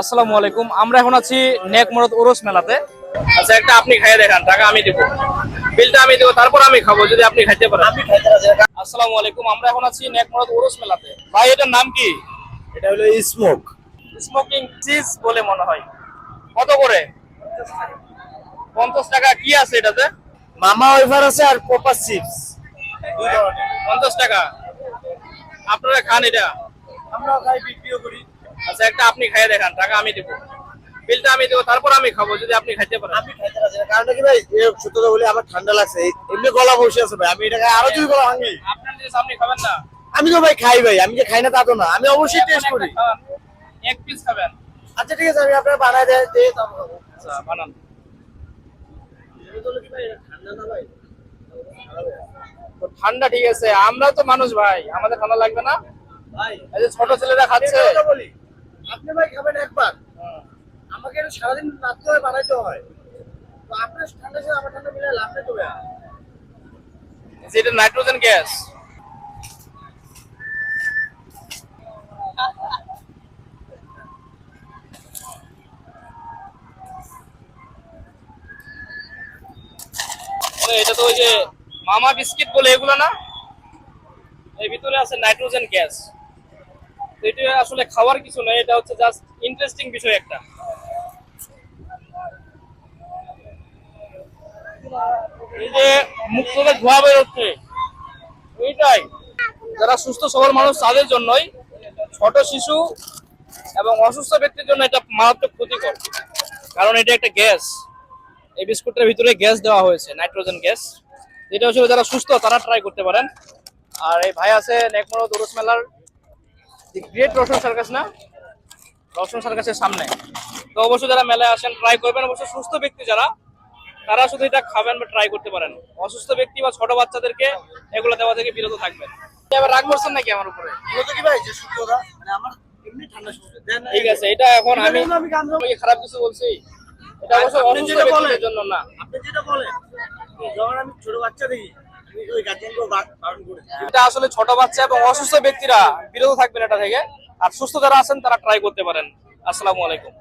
আসসালামু আলাইকুম। আমরা এখন আছি নেকমরদ ওরস মেলাতে। আচ্ছা, একটা আপনি খাইয়ে দেখান, টাকা আমি দেবো, বিলটা আমি দেবো, তারপর আমি খাবো যদি আপনি খাইতে পারেন। আমি খাইতে রাজি। আসসালামু আলাইকুম, আমরা এখন আছি নেকমরদ ওরস মেলাতে। ভাই, এটার নাম কি? এটা হলো স্মোক। স্মোকিং চিজ বলে মনে হয়। কত করে? 50 টাকা। কি আছে এটাতে? মামা ওয়েফার আছে আর পোপাস চিপস। 50 টাকা। আপনারা খান এটা? আমরা খাই, বিক্রিও করি। আচ্ছা, একটা আপনি খাইয়ে দেখান, টাকা আমি দেবো, বিলটা আমি দেবো, তারপর আমি খাবো যদি আপনি খাইতে পারেন। আমি খাইতে রাজি না, কারণ কি ভাই, সত্য কথা বলি, আমার ঠান্ডা লাগছে, এমনি গলা বসে আছে ভাই, আমি এটা খাই আরো দুই গলা ভাঙি। আপনার জিনিস আপনি খাবেন না? আমি তো ভাই খাই ভাই, আমি যে খাই না তা তো না, আমি অবশ্যই টেস্ট করি। এক পিস খাবেন? আচ্ছা ঠিক আছে, আমি আপনার বানায় দিয়ে তারপর খাবো। আচ্ছা, বানান। ঠান্ডা না ভাই? তো ঠান্ডা ঠিক আছে, আমরাও তো মানুষ ভাই, আমাদের ঠান্ডা লাগবে না? ভাই এই যে ছোট ছেলেরা খাচ্ছে। আমি একটা কথা বলি, আপনি ভাই খাবেন একবার, আমাকে এটা সারাদিন রাখতে হয়, বানাইতে হয়, তো আপনার ঠান্ডা সাথে আমার ঠান্ডা মিলে লাভ নেই তো ভাই। যেটা নাইট্রোজেন গ্যাস। এটা তো ওই যে মামা বিস্কিট বলে এগুলো না? এর ভিতরে আছে নাইট্রোজেন গ্যাস। তো এটা আসলে খাওয়ার কিছু নয়, এটা হচ্ছে জাস্ট ইন্টারেস্টিং বিষয় একটা। এই যে মুখ থেকে ধোঁয়া বেরোচ্ছে, এইটাই যারা সুস্থ সবল মানুষ তাদের জন্যই, ছোট শিশু এবং অসুস্থ ব্যক্তির জন্য এটা মারাত্মক ক্ষতিকর, কারণ এটা একটা গ্যাস। এই বিস্কুটের ভিতরে গ্যাস দেওয়া হয়েছে, নাইট্রোজেন গ্যাস। যেটা হচ্ছে যারা সুস্থ তারা ট্রাই করতে পারেন। আর এই ভাই আছে নেকমরদ ওরস মেলার গ্রেট রসুন সার্কাস, না রসুন সার্কাসের সামনে। তো অবশ্যই যারা মেলায় আসেন ট্রাই করবেন। অবশ্যই সুস্থ ব্যক্তি যারা, তারা শুধু এটা খাবেন বা ট্রাই করতে পারেন। অসুস্থ ব্যক্তি বা ছোট বাচ্চাদেরকে এগুলো দেওয়া থেকে বিরত থাকবেন। এবার রাগ করছেন নাকি আমার উপরে? বলতে কি ভাই, যে সত্যি কথা, মানে আমার এমনি ঠান্ডা শুনতে দেন না। ঠিক আছে, এটা এখন আমি খারাপ কিছু বলছি? এটা অবশ্য আপনি অসুস্থ যেটা ব্যক্তিদের বলেন, জন্য না। আপনি যেটা বলেন, যখন আমি ছোট বাচ্চা দেখি, আমি ওই গার্জিয়ানকে বারণ করি। এটা আসলে ছোট বাচ্চা এবং অসুস্থ ব্যক্তিরা বিরত থাকবেন এটা থেকে। আর সুস্থ যারা আছেন তারা ট্রাই করতে পারেন। আসসালামু আলাইকুম।